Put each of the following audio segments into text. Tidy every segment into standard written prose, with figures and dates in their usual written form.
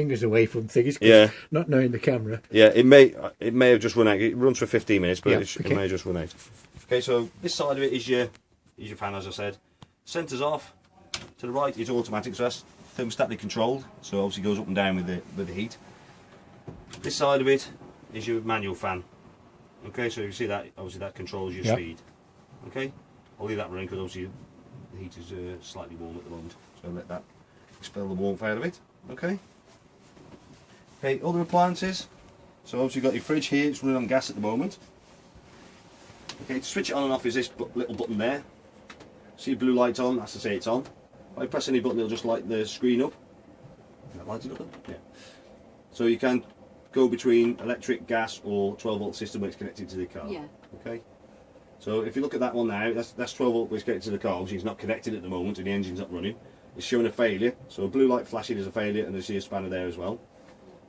fingers away from things. Yeah. Not knowing the camera. Yeah, it may have just run out. It runs for 15 minutes, but Yeah, it okay. may have just run out. Okay, so this side of it is your fan, as I said. Centre's off. To the right is automatic, so that's thermostatically controlled. So obviously goes up and down with the heat. This side of it is your manual fan. Okay, so you see that obviously that controls your Yep. speed. Okay, I'll leave that running because obviously the heat is slightly warm at the moment, so let that expel the warmth out of it. Okay. Okay, other appliances. So obviously you've got your fridge here, it's running on gas at the moment. Okay, to switch it on and off is this little button there. See blue light on, that's to say it's on. If I press any button, it'll just light the screen up. Is that lighted up? Yeah. So you can go between electric, gas, or 12-volt system when it's connected to the car. Yeah. Okay. So if you look at that one now, that's 12-volt when it's connected to the car. Obviously it's not connected at the moment, and the engine's not running. It's showing a failure. So a blue light flashing is a failure, and there's a spanner there as well.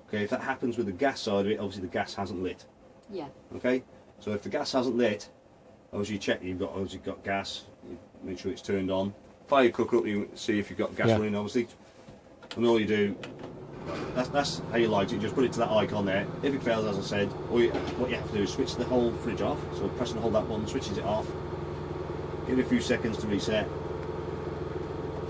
Okay. If that happens with the gas side of it, obviously the gas hasn't lit. Yeah. Okay. So if the gas hasn't lit, obviously you check you've got gas. You make sure it's turned on. Fire your cooker up, you see if you've got gas running, obviously. And all you do, that's how you light it. Just put it to that icon there. If it fails, as I said, what you have to do is switch the whole fridge off. So press and hold that button, switches it off. Give it a few seconds to reset.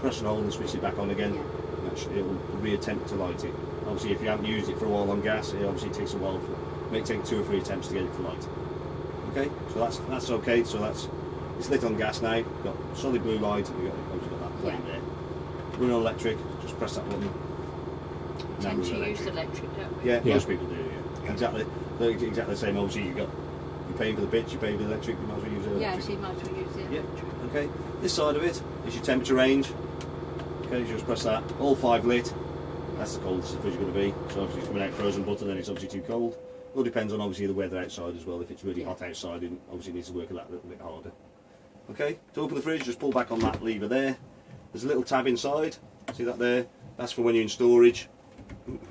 Press and hold and switch it back on again. Yeah. It will reattempt to light it. Obviously, if you haven't used it for a while on gas, it obviously takes a while. It may take 2 or 3 attempts to get it to light. Okay, so that's okay. So it's lit on gas now. You've got solid blue light. You've obviously got that flame there. Running on electric. Just press that button. Tend to use electric, don't we? Yeah, most people do. Yeah, exactly. They're exactly the same. Obviously, you're paying for the bits. You're paying for the electric. You might as well use the electric. Yeah, so you might as well use the electric. Yeah. Okay. This side of it is your temperature range. Okay, you just press that. All 5 lit. That's the coldest the fridge is going to be. So obviously it's coming out frozen butter, then it's obviously too cold. It all depends on obviously the weather outside as well. If it's really hot outside, it obviously needs to work a little bit harder. Okay, to open the fridge, just pull back on that lever there. There's a little tab inside. See that there? That's for when you're in storage.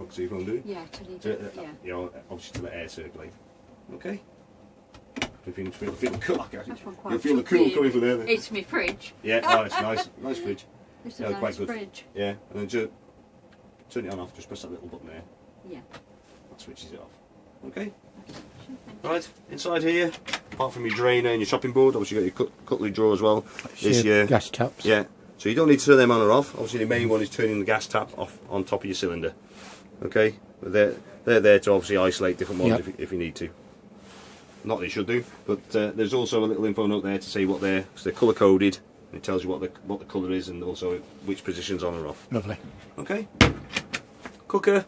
See if I'm doing. Yeah, to leave it. Yeah. You know, obviously to let air circulate. Okay. You feel the cool. You feel the cool coming from there. It's my fridge. Yeah, oh, it's nice, nice fridge. It's a nice fridge. Yeah, and then just turn it on off. Just press that little button there. Yeah. That switches it off. Okay. Right, inside here, apart from your drainer and your chopping board, obviously you've got your cutlery drawer as well. Is your gas taps. Yeah, so you don't need to turn them on or off. Obviously the main one is turning the gas tap off on top of your cylinder. Okay, but they're there to obviously isolate different ones if you need to. Not that you should do, but there's also a little info note there to say what they're colour coded. And it tells you what the colour is and also which position's on or off. Lovely. Okay. Cooker.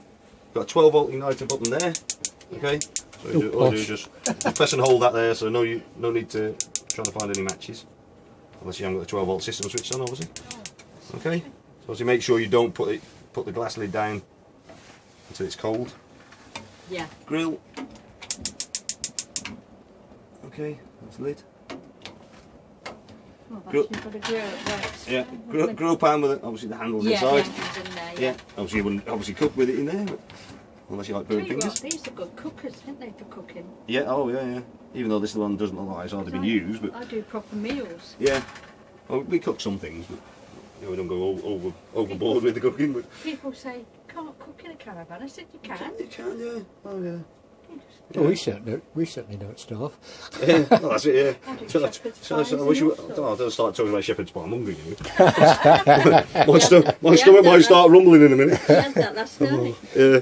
Got a 12-volt igniter button there. Okay. So all you do is just press and hold that there. So no need to try to find any matches, unless you haven't got the 12-volt system switched on, obviously. Okay. So obviously make sure you don't put the glass lid down until it's cold. Yeah. Grill. Okay, that's the lid. Well, got a grill at yeah, grill pan with obviously the handles inside. In there, yeah, obviously you wouldn't obviously cook with it in there, but unless you like burnt fingers. What, these are good cookers, aren't they, for cooking? Yeah, oh yeah. Even though this one doesn't look like it's hardly been used, but I do proper meals. Yeah, well, we cook some things, but you know, we don't go overboard with the cooking. But people say can't cook in a caravan. I said you can. You can, yeah. Oh yeah. Oh, we certainly don't starve. Yeah, well, that's it. Yeah. I do I wish don't start talking about shepherd's pie. I'm hungry. My stomach might start rumbling in a minute. I had that last night. Yeah.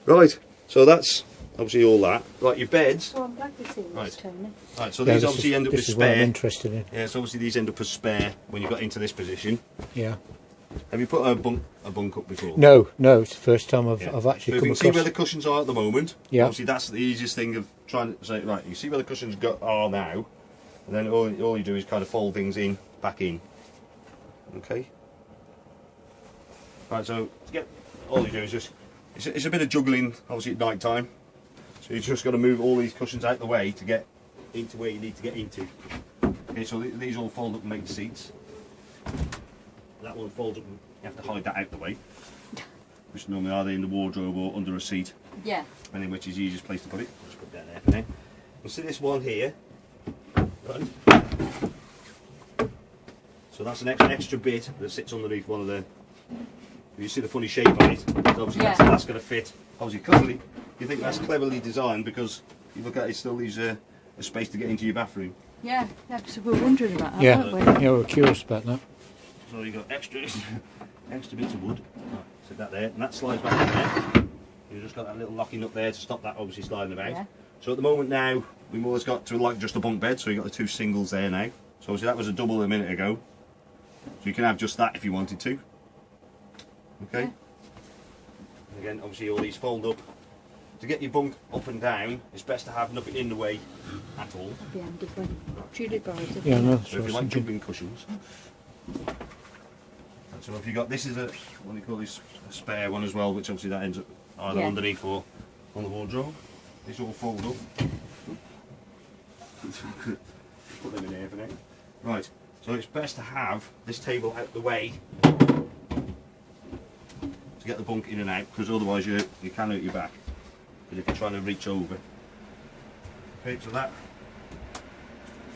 Right. So that's obviously all that. Right, your beds. Oh, I'm glad you've seen this, Tony. Right. So these obviously end up as This is what I'm spare. interested in. Yeah. So obviously these end up as spare when you got into this position. Yeah. Have you put a bunk up before? No, it's the first time I've actually so if come you can across. see where the cushions are at the moment. Yeah. Obviously that's the easiest thing of trying to say, right, you see where the cushions are now, and then all you do is kind of fold things back in. Okay. Right, so all you do is just, it's a bit of juggling obviously at night time. So you just got to move all these cushions out the way to get into where you need to get into. Okay, so these all fold up and make the seats. That one folds up and you have to hide that out the way. Which normally either in the wardrobe or under a seat. Yeah. Depending which is the easiest place to put it. I'll just put it down there for now. You see this one here? Right. So that's an extra bit that sits underneath one of the You see the funny shape on it. Obviously, Yeah. that's going to fit. Obviously, cleverly, you think that's cleverly designed because you look at it, it still leaves a space to get into your bathroom. Yeah, because we were wondering about that, Yeah, weren't we? yeah, we're curious about that. So you've got extra bits of wood. Right, sit that there, and that slides back in there. You've just got that little locking up there to stop that obviously sliding about. Yeah. So at the moment now, we've more or less got to like just a bunk bed, so you've got the 2 singles there now. So obviously that was a double a minute ago. So you can have just that if you wanted to. Okay. Yeah. And again, obviously all these fold up. To get your bunk up and down, it's best to have nothing in the way at all. That'd be handy when Julie buys it. Yeah, no, that's So what if you I was like thinking. jumping cushions. So if you got, this is a, what do you call this, a spare one as well, which obviously that ends up either Yeah. underneath or on the wardrobe. These all fold up. Put them in here for now. Right, so it's best to have this table out the way to get the bunk in and out, because otherwise you can hurt your back. Because if you're trying to reach over. Okay, so that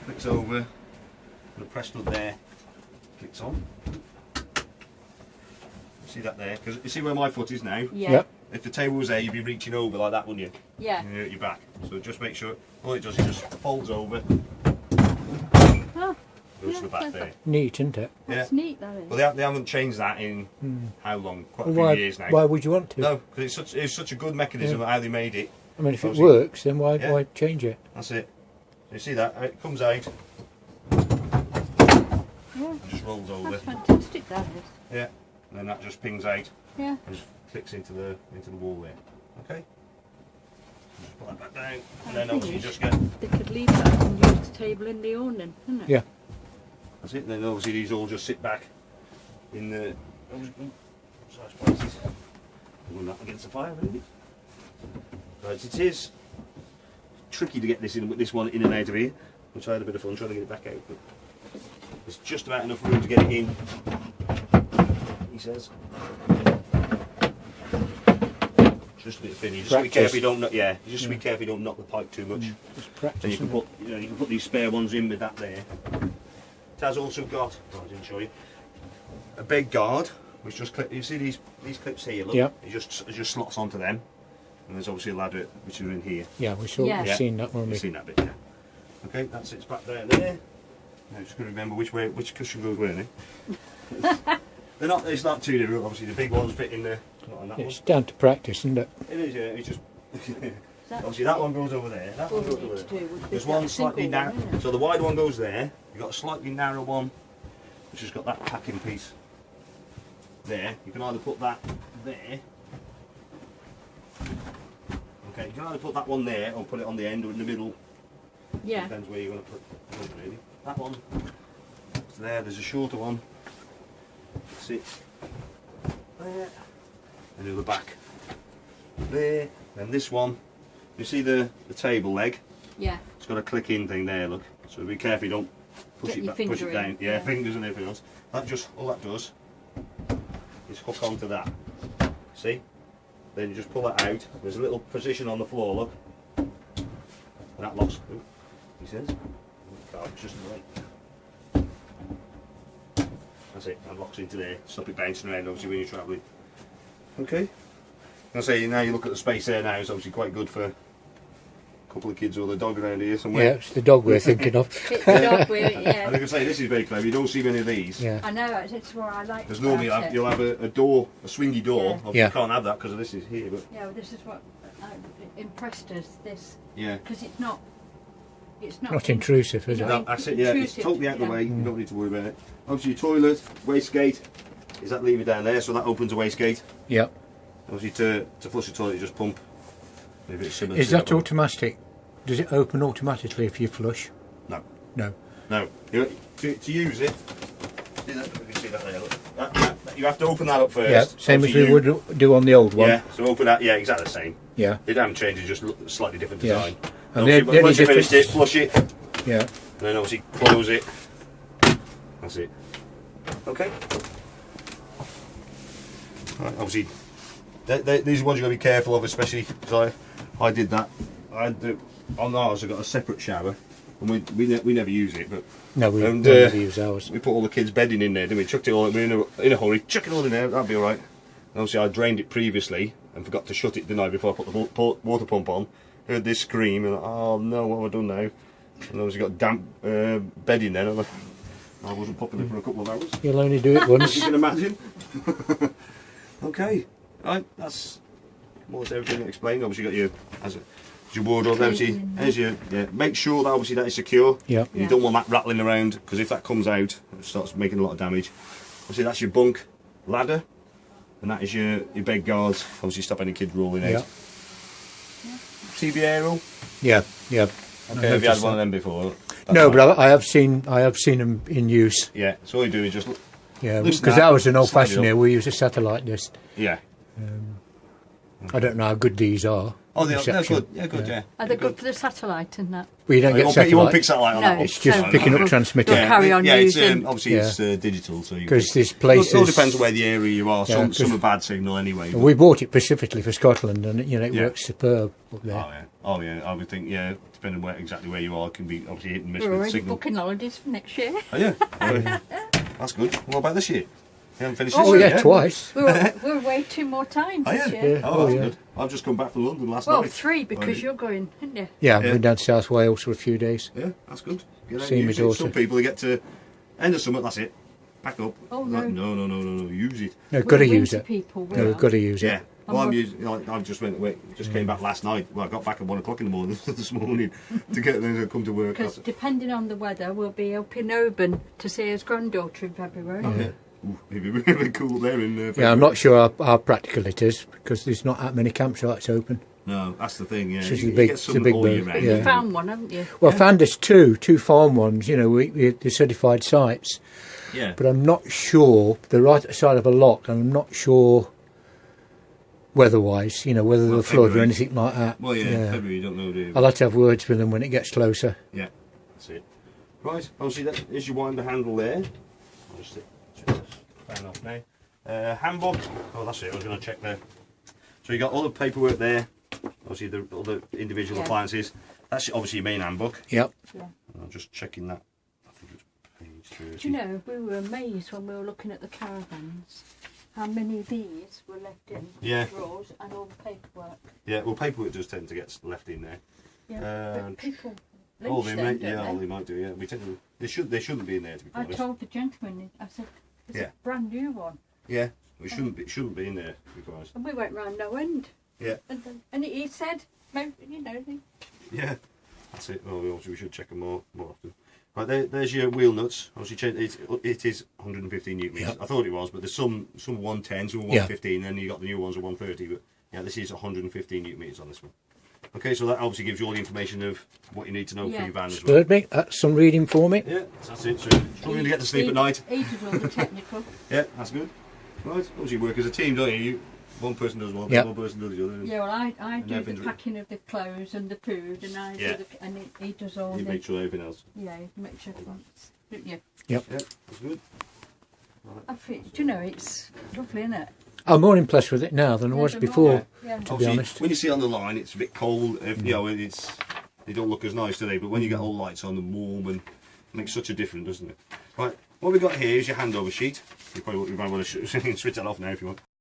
flicks over, and the press stud there clicks on. See that there? Because you see where my foot is now? Yeah. Yep. If the table was there, you'd be reaching over like that, wouldn't you? Yeah. And you hurt your back. So just make sure, all it does is just folds over, Oh, goes yeah, to the back clever. there. Neat, isn't it? That's Yeah. neat, that is. Well, they haven't changed that in how long? Quite a few Why, years now. why would you want to? No, because it's such a good mechanism of how they made it. I mean, if it Obviously- works, then why Yeah. why change it? That's it. So you see that? It comes out, Yeah, and just rolls over. that's fantastic, that is. Yeah. And then that just pings out Yeah. and just clicks into the wall there. Okay? Just put that back down. And then obviously you just get, They could leave that and use the table in the awning, couldn't it? Yeah. that's it. Then obviously these all just sit back in the size places. Run that against the fire, really. Right, it is tricky to get this in, this one in and out of here, which I had a bit of fun trying to get it back out. But there's just about enough room to get it in, he says. Just a bit thin. You just be careful you don't knock. Yeah, you just be careful you don't knock the pipe too much. Just practice. Then you can isn't put, you can put these spare ones in with that there. It has also got, oh, I didn't show you, a bed guard, which just clip. You see these clips here? Look, Yeah. it just slots onto them, and there's obviously a ladder which is in here. it? Yeah, we saw. Yeah. We've seen that one. You've seen that bit, yeah. Okay, that sits back down there. Now just got to remember which cushion goes where. They're not. It's not too difficult. Obviously, the big ones fit in there. Not on that It's down to practice, isn't it? one. It is. Yeah. It's just. That's Obviously, that one goes over there. That all one we goes need over to there. do would be There's that one slightly single narrow. one, isn't it? So the wide one goes there. You've got a slightly narrow one, which has got that packing piece there. You can either put that there. Okay, you can either put that one there or put it on the end or in the middle. Yeah. Depends where you want to put it, really. That one. So there's a shorter one. Sits there. And the other back. There. Then this one. You see the table leg? Yeah. It's got a click in thing there, look. So be careful you don't push Get it your back, push finger it down. in, Yeah, yeah. fingers and everything else. That just, all that does is hook onto that. See? Then you just pull that out. There's a little position on the floor, look. And that locks. Ooh, he says. Oh, it's just in the way. That's it. That locks into there. Stop it bouncing around, obviously, when you're travelling. Okay. I say now you look at the space there now. It's obviously quite good for a couple of kids or the dog around here somewhere. Yeah, it's the dog we're thinking of. It's the dog with it, I yeah. think I say this is very clever. You don't see many of these. Yeah. I know, it's what I like. Because normally about it. you'll have a door, a swingy door. Yeah. Obviously Yeah. you can't have that because this is here. But Yeah, well, this is what impressed us, this, yeah. because it's not Not intrusive, is it? No. No, that's it. Yeah, it's Intrusive, totally out of the yeah. way. You don't need to worry about it. Obviously your toilet, wastegate, is that lever down there? So that opens a wastegate. Yeah. Obviously to flush the toilet, you just pump. Maybe it's similar Is to that one. automatic? Does it open automatically if you flush? No. No. No. To use it. See that? You can see that there. Look. You have to open that up first. Yeah, same as Obviously we would do on the old one. Yeah. So open that. Yeah, exactly the same. Yeah. It hasn't changed. It's just a slightly different Yeah. design. And Obviously, the only once you finished it, difference- flush it. Yeah. And then obviously close it. That's it. Okay. Right, obviously, these are ones you've got to be careful of, especially because I did that. On ours, I got a separate shower, and we never use it, but No, we And, never use ours. we put all the kids' bedding in there, didn't we? Chucked it all. We were in a hurry. Chuck it all in there. That'd be all right. obviously I drained it previously and forgot to shut it the night before I put the water pump on. Heard this scream and oh no, what have I done now? And obviously got damp bedding then. And I wasn't popular for a couple of hours. You'll only do it once. You can imagine. Okay, right, that's more or less everything explained. Obviously you got your wardrobe, obviously, make sure that obviously that is secure. Yeah. You don't want that rattling around, because if that comes out, it starts making a lot of damage. Obviously that's your bunk ladder, and that is your bed guards. Obviously stop any kids rolling out. Yeah. TV aerial. Yeah, yeah. Okay, have you had one of them before? No, but I have seen them in use. Yeah, so all you do is just Yeah, loosen because that was an old slide it fashioned up. here. We use a satellite disc. Yeah. I don't know how good these are. Oh, they're Reception. good. Yeah, good. Yeah. Are they good for the satellite and that? Well, you don't get You won't pick satellite satellite on No, that one. It's just So picking up we'll- transmitting. we'll carry on it's using. obviously Yeah. it's digital, so you Because this it place all is. depends where the area you are. Yeah, Some 'cause- are bad signal anyway. but- We bought it specifically for Scotland, and it Yeah. works superb up Oh there. yeah, oh yeah. I would think depending on exactly where you are, it can be obviously hit and miss We're with already signal. booking holidays for next year. Oh yeah, that's good. What about this year? You haven't finished Oh this year yeah, yet? twice. We're away 2 more times Oh this yeah. year. Oh, that's yeah. good. I've just come back from London last Well, night. 3 because Already. you're going, aren't you? Yeah, I've Yeah. been down to South Wales for a few days. Yeah, that's good. Get out See and my use it. daughter. Some people they get to end of summer. That's it. Pack up. Oh, Like, no. no. Use it. No, We're got to use winter it. people. We No, are. we've got to use Yeah. it. Well, I'm I'm using. I've just came back last night. Well, I got back at 1 o'clock in the morning this morning to get there to come to work. Because depending on the weather, we'll be up in Oban to see his granddaughter in February. Yeah. Ooh, it'd be really cool there in. Yeah, I'm not sure how practical it is because there's not that many campsites open. No, that's the thing. Yeah, It's just you a big- get it's a some big all year boat, round. yeah. You found one, haven't you? Well, I found us two farm ones. You know, the certified sites, Yeah. but I'm not sure. They're right at the side of a lock, and I'm not sure weather-wise. You know, whether they'll flood or February. anything like that. Well, yeah, February you don't know, do you? I'll have to have words with them when it gets closer. Yeah, that's it. Right, obviously that is your winder handle there. I'll just switch this fan off now. Handbook. Oh, that's it. I was going to check there. So you got all the paperwork there. Obviously all the individual Yeah. appliances. That's obviously your main handbook. Yep. Yeah. I'm just checking that. I think it's page 30. Do you know, we were amazed when we were looking at the caravans how many of these were left in Yeah. drawers and all the paperwork. Yeah, well, paperwork does tend to get left in there. Yeah, but people Oh, lynch they them, might. don't Yeah, they? oh, they might do. Yeah, we tend to. They shouldn't be in there to be I honest. told the gentleman, I said, it's Yeah. a brand new one. Yeah, we shouldn't be in there to be honest. And we went round no end. Yeah. And he said, maybe, you know, Yeah, that's it. Well, we should check them more often. Right, there's your wheel nuts. Obviously, it is 115 newton meters. Yep. I thought it was, but there's some 110, some 115, and you got the new ones at 130. But yeah, this is 115 newton meters on this one. Okay, so that obviously gives you all the information of what you need to know for Yeah. your van as well. Spurred me. That's some reading for me. Yeah, that's it. So struggling to get to sleep at night. He did all the technical. Yeah, that's good. Right, obviously you work as a team, don't you? One person does one, Yep. one person does the other. Yeah, well, I do the everything's- packing of the clothes and the food, and I Yeah. do and he does all You the make sure everything else. yeah, he makes sure it's yeah. Yeah, that's good. I feel, do you know it's lovely, isn't it? I'm more impressed with it now than I was Yeah, before. Yeah. To be Obviously, honest. when you see it on the line, it's a bit cold. You know, they don't look as nice, do they? But when you get all lights on and warm, and it makes such a difference, doesn't it? Right, what we got here is your handover sheet. You might want to switch that off now if you want.